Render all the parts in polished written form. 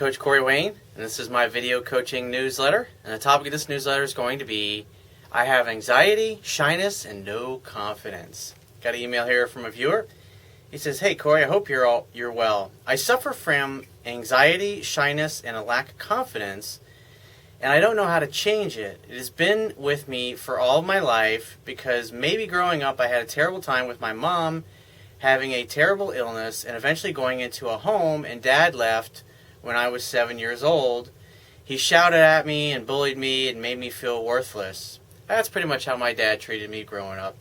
Coach Corey Wayne, and this is my video coaching newsletter. And the topic of this newsletter is going to be, I have anxiety, shyness, and no confidence. Got an email here from a viewer. He says, "Hey Corey, I hope you're well. I suffer from anxiety, shyness, and a lack of confidence, and I don't know how to change it. It has been with me for all of my life because maybe growing up I had a terrible time with my mom having a terrible illness and eventually going into a home, and Dad left when I was 7 years old. He shouted at me and bullied me and made me feel worthless." That's pretty much how my dad treated me growing up.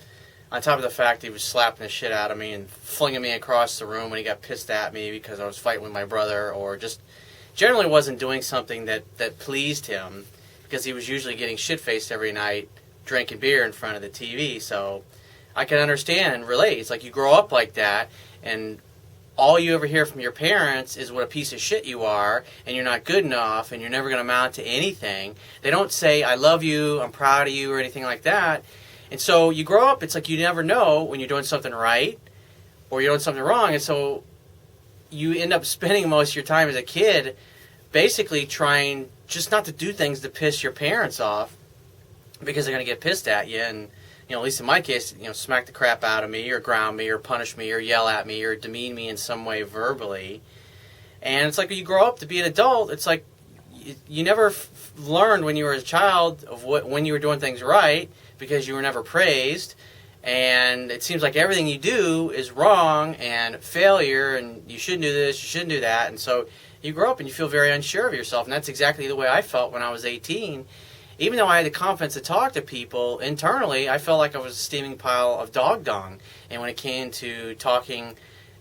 On top of the fact he was slapping the shit out of me and flinging me across the room when he got pissed at me because I was fighting with my brother, or just generally wasn't doing something that pleased him, because he was usually getting shit-faced every night drinking beer in front of the TV. So I can understand and relate. It's like you grow up like that, and all you ever hear from your parents is what a piece of shit you are, and you're not good enough, and you're never going to amount to anything. They don't say, "I love you, I'm proud of you," or anything like that. And so you grow up, it's like you never know when you're doing something right or you're doing something wrong. And so you end up spending most of your time as a kid basically trying just not to do things to piss your parents off, because they're going to get pissed at you and, at least in my case, smack the crap out of me or ground me or punish me or yell at me or demean me in some way verbally. And it's like when you grow up to be an adult, it's like you never learned when you were a child of when you were doing things right, because you were never praised. And it seems like everything you do is wrong and failure, and you shouldn't do this, you shouldn't do that. And so you grow up and you feel very unsure of yourself. And that's exactly the way I felt when I was 18. Even though I had the confidence to talk to people, internally I felt like I was a steaming pile of dog dung. And when it came to talking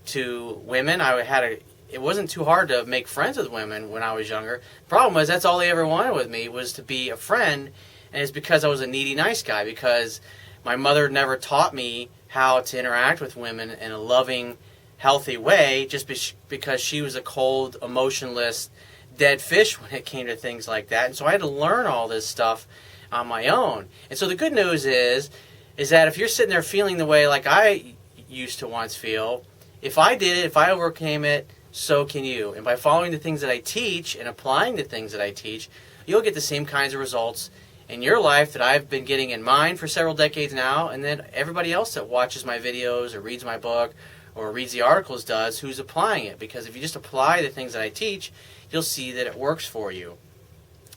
to women, it wasn't too hard to make friends with women when I was younger. The problem was that's all they ever wanted with me, was to be a friend. And it's because I was a needy nice guy, because my mother never taught me how to interact with women in a loving, healthy way, just because she was a cold, emotionless, dead fish when it came to things like that. And so I had to learn all this stuff on my own. And so the good news is that if you're sitting there feeling the way like I used to once feel, if I did it, if I overcame it, so can you. And by following the things that I teach and applying the things that I teach, you'll get the same kinds of results in your life that I've been getting in mine for several decades now, and then everybody else that watches my videos or reads my book or reads the articles does, who's applying it. Because if you just apply the things that I teach, you'll see that it works for you.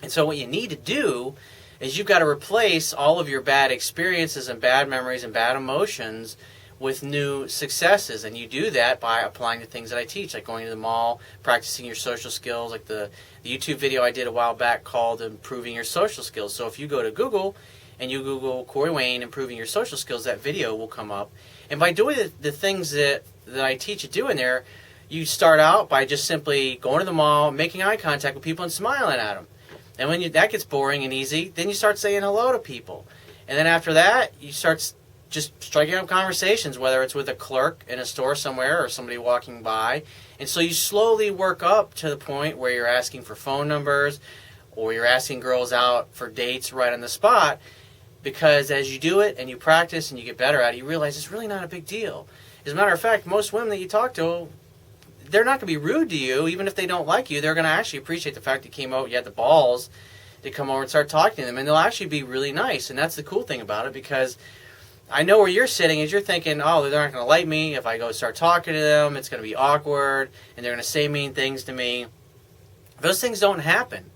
And so what you need to do is you've got to replace all of your bad experiences and bad memories and bad emotions with new successes. And you do that by applying the things that I teach, like going to the mall, practicing your social skills, like the YouTube video I did a while back called Improving Your Social Skills. So if you go to Google and you Google Corey Wayne Improving Your Social Skills, that video will come up. And by doing the things that I teach you to do in there, you start out by just simply going to the mall, making eye contact with people and smiling at them. And when that gets boring and easy, then you start saying hello to people. And then after that, you start just striking up conversations, whether it's with a clerk in a store somewhere or somebody walking by. And so you slowly work up to the point where you're asking for phone numbers, or you're asking girls out for dates right on the spot, because as you do it and you practice and you get better at it, you realize it's really not a big deal. As a matter of fact, most women that you talk to, they're not going to be rude to you. Even if they don't like you, they're going to actually appreciate the fact that you came out, you had the balls to come over and start talking to them, and they'll actually be really nice. And that's the cool thing about it, because I know where you're sitting is you're thinking, oh, they're not going to like me. If I go start talking to them, it's going to be awkward, and they're going to say mean things to me. Those things don't happen.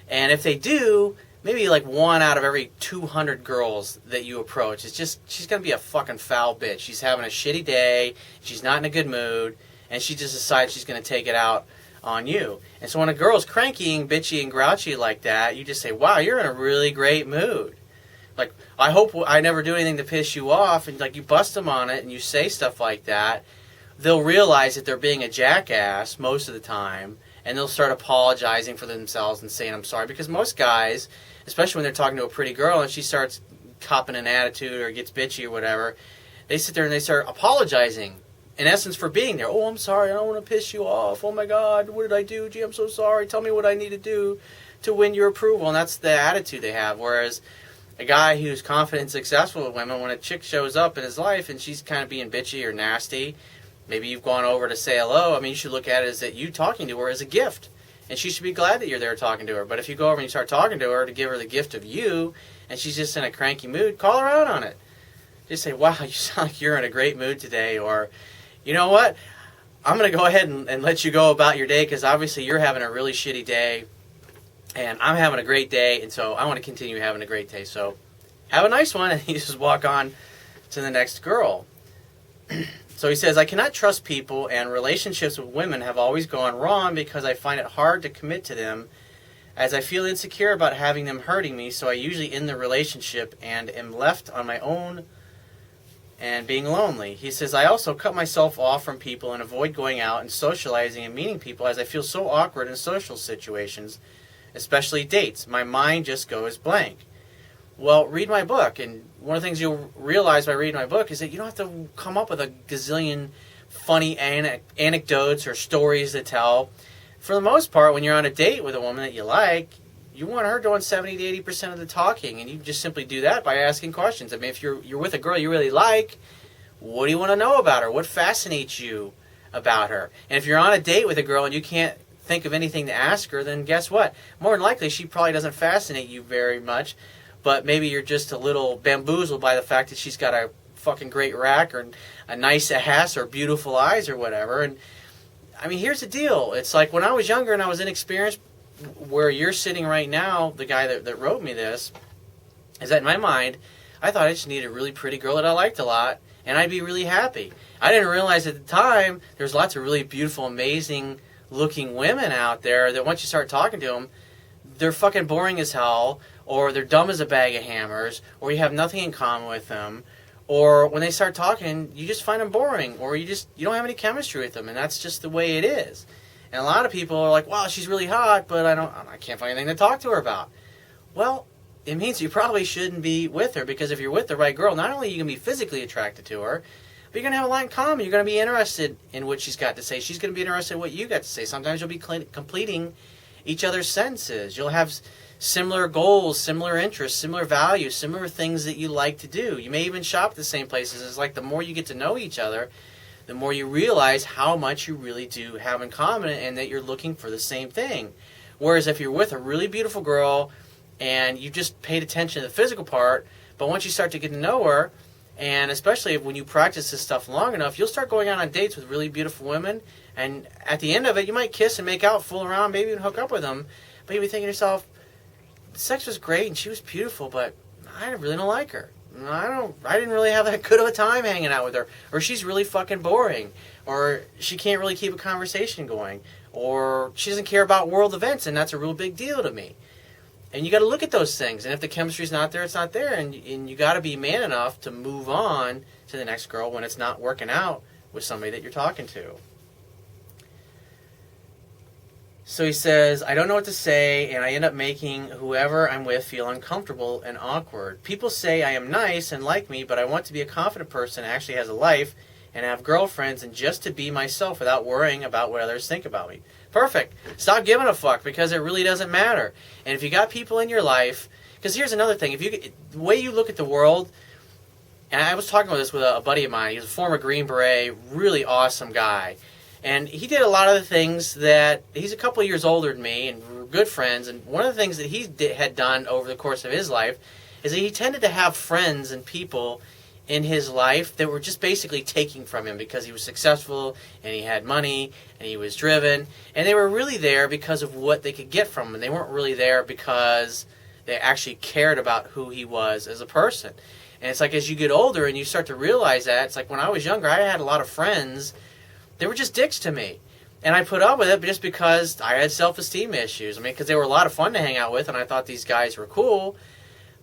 And if they do, maybe like 1 out of every 200 girls that you approach, she's going to be a fucking foul bitch. She's having a shitty day, she's not in a good mood, and she just decides she's going to take it out on you. And so when a girl's cranky and bitchy and grouchy like that, you just say, wow, you're in a really great mood. Like, I hope I never do anything to piss you off, and like you bust them on it and you say stuff like that, they'll realize that they're being a jackass most of the time, and they'll start apologizing for themselves and saying, I'm sorry. Because most guys, especially when they're talking to a pretty girl and she starts copping an attitude or gets bitchy or whatever, they sit there and they start apologizing, in essence, for being there. Oh, I'm sorry, I don't want to piss you off. Oh my God, what did I do? Gee, I'm so sorry. Tell me what I need to do to win your approval. And that's the attitude they have. Whereas a guy who's confident and successful with women, when a chick shows up in his life and she's kind of being bitchy or nasty, maybe you've gone over to say hello, I mean, you should look at it as that you talking to her as a gift. And she should be glad that you're there talking to her. But if you go over and you start talking to her to give her the gift of you, and she's just in a cranky mood, call her out on it. Just say, wow, you sound like you're in a great mood today. Or, you know what? I'm going to go ahead and let you go about your day because obviously you're having a really shitty day. And I'm having a great day. And so I want to continue having a great day. So have a nice one. And you just walk on to the next girl. So he says, I cannot trust people, and relationships with women have always gone wrong because I find it hard to commit to them as I feel insecure about having them hurting me, so I usually end the relationship and am left on my own and being lonely. He says, I also cut myself off from people and avoid going out and socializing and meeting people as I feel so awkward in social situations, especially dates. My mind just goes blank. Well, read my book, and one of the things you'll realize by reading my book is that you don't have to come up with a gazillion funny anecdotes or stories to tell. For the most part, when you're on a date with a woman that you like, you want her doing 70 to 80% of the talking, and you just simply do that by asking questions. I mean, if you're with a girl you really like, what do you want to know about her? What fascinates you about her? And if you're on a date with a girl and you can't think of anything to ask her, then guess what? More than likely, she probably doesn't fascinate you very much. But maybe you're just a little bamboozled by the fact that she's got a fucking great rack or a nice ass or beautiful eyes or whatever. And I mean, here's the deal. It's like when I was younger and I was inexperienced, where you're sitting right now, the guy that wrote me this, is that in my mind, I thought I just needed a really pretty girl that I liked a lot, and I'd be really happy. I didn't realize at the time there's lots of really beautiful, amazing looking women out there that once you start talking to them, they're fucking boring as hell, or they're dumb as a bag of hammers, or you have nothing in common with them, or when they start talking, you just find them boring, or you don't have any chemistry with them, and that's just the way it is. And a lot of people are like, wow, she's really hot, but I can't find anything to talk to her about. Well, it means you probably shouldn't be with her, because if you're with the right girl, not only are you going to be physically attracted to her, but you're going to have a lot in common. You're going to be interested in what she's got to say. She's going to be interested in what you got to say. Sometimes you'll be completing each other's sentences. You'll have similar goals, similar interests, similar values, similar things that you like to do. You may even shop at the same places. It's like the more you get to know each other, the more you realize how much you really do have in common and that you're looking for the same thing. Whereas if you're with a really beautiful girl and you just paid attention to the physical part, but once you start to get to know her, and especially when you practice this stuff long enough, you'll start going out on dates with really beautiful women, and at the end of it, you might kiss and make out, fool around, maybe even hook up with them, but you'll be thinking to yourself, sex was great and she was beautiful, but I really don't like her. I didn't really have that good of a time hanging out with her. Or she's really fucking boring. Or she can't really keep a conversation going. Or she doesn't care about world events, and that's a real big deal to me. And you got to look at those things. And if the chemistry's not there, it's not there. And you got to be man enough to move on to the next girl when it's not working out with somebody that you're talking to. So he says, I don't know what to say, and I end up making whoever I'm with feel uncomfortable and awkward. People say I am nice and like me, but I want to be a confident person that actually has a life and have girlfriends and just to be myself without worrying about what others think about me. Perfect. Stop giving a fuck, because it really doesn't matter. And if you got people in your life, because here's another thing, the way you look at the world, and I was talking about this with a buddy of mine. He's a former Green Beret, really awesome guy. And he did a lot of the things that, he's a couple of years older than me, and we're good friends, and one of the things that he had done over the course of his life is that he tended to have friends and people in his life that were just basically taking from him because he was successful, and he had money, and he was driven, and they were really there because of what they could get from him, and they weren't really there because they actually cared about who he was as a person. And it's like as you get older and you start to realize that, it's like when I was younger, I had a lot of friends. They were just dicks to me. And I put up with it just because I had self-esteem issues. I mean, because they were a lot of fun to hang out with, and I thought these guys were cool.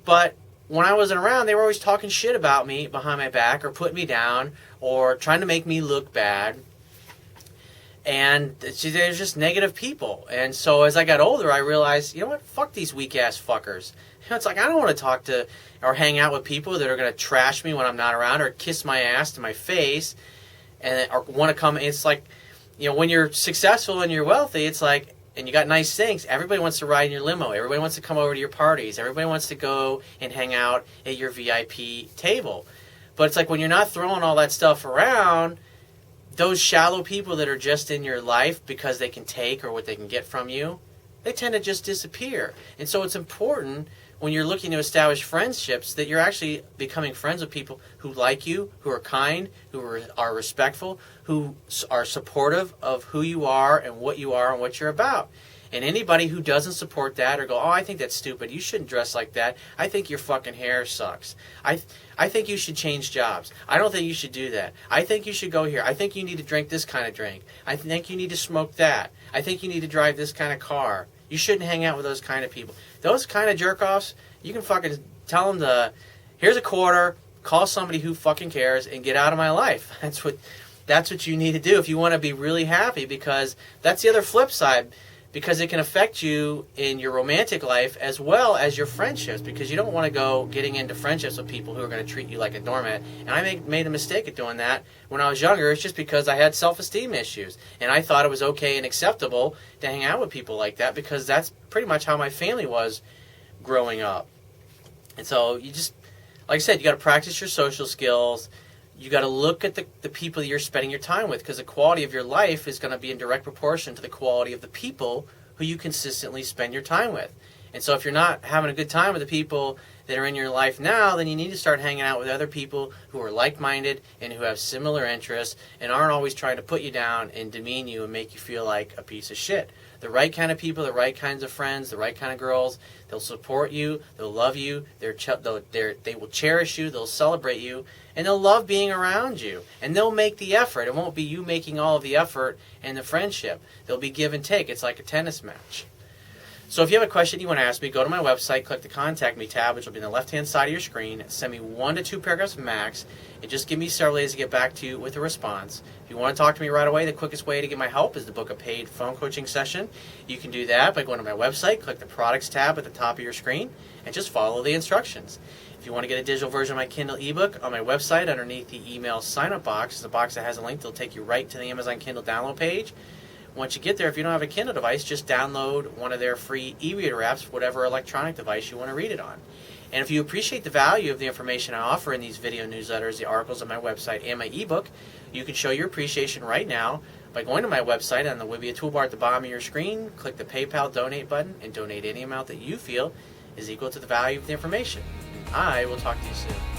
But when I wasn't around, they were always talking shit about me behind my back, or putting me down, or trying to make me look bad. And they're just negative people. And so as I got older, I realized, you know what? Fuck these weak-ass fuckers. You know, it's like I don't want to talk to or hang out with people that are going to trash me when I'm not around, or kiss my ass to my face, or want to come. It's like, you know, when you're successful and you're wealthy, it's like, and you got nice things, everybody wants to ride in your limo. Everybody wants to come over to your parties. Everybody wants to go and hang out at your VIP table. But it's like when you're not throwing all that stuff around, those shallow people that are just in your life because they can take or what they can get from you, they tend to just disappear. And so it's important when you're looking to establish friendships that you're actually becoming friends with people who like you, who are kind, who are respectful, who are supportive of who you are and what you're about. And anybody who doesn't support that or go, oh, I think that's stupid, you shouldn't dress like that, I think your fucking hair sucks, I think you should change jobs, I don't think you should do that, I think you should go here, I think you need to drink this kind of drink, I think you need to smoke that, I think you need to drive this kind of car, you shouldn't hang out with those kind of people. Those kind of jerk-offs, you can fucking tell them here's a quarter, call somebody who fucking cares, and get out of my life. That's what you need to do if you want to be really happy, because that's the other flip side. Because it can affect you in your romantic life as well as your friendships, because you don't want to go getting into friendships with people who are going to treat you like a doormat. And I made a mistake of doing that when I was younger. It's just because I had self-esteem issues. And I thought it was okay and acceptable to hang out with people like that, because that's pretty much how my family was growing up. And so you just, like I said, you got to practice your social skills. You got to look at the people that you're spending your time with, because the quality of your life is going to be in direct proportion to the quality of the people who you consistently spend your time with. And so if you're not having a good time with the people that are in your life now, then you need to start hanging out with other people who are like-minded and who have similar interests and aren't always trying to put you down and demean you and make you feel like a piece of shit. The right kind of people, the right kinds of friends, the right kind of girls, they'll support you, they'll love you, they will cherish you, they'll celebrate you, and they'll love being around you. And they'll make the effort. It won't be you making all of the effort in the friendship. There'll be give and take. It's like a tennis match. So if you have a question you want to ask me, go to my website, click the Contact Me tab, which will be on the left-hand side of your screen. Send me 1 to 2 paragraphs max, and just give me several days to get back to you with a response. If you want to talk to me right away, the quickest way to get my help is to book a paid phone coaching session. You can do that by going to my website, click the Products tab at the top of your screen, and just follow the instructions. If you want to get a digital version of my Kindle ebook, on my website, underneath the email sign-up box, is a box that has a link that will take you right to the Amazon Kindle download page. Once you get there, if you don't have a Kindle device, just download one of their free e-reader apps, whatever electronic device you want to read it on. And if you appreciate the value of the information I offer in these video newsletters, the articles on my website, and my ebook, you can show your appreciation right now by going to my website. On the Wibia toolbar at the bottom of your screen, click the PayPal donate button and donate any amount that you feel is equal to the value of the information. I will talk to you soon.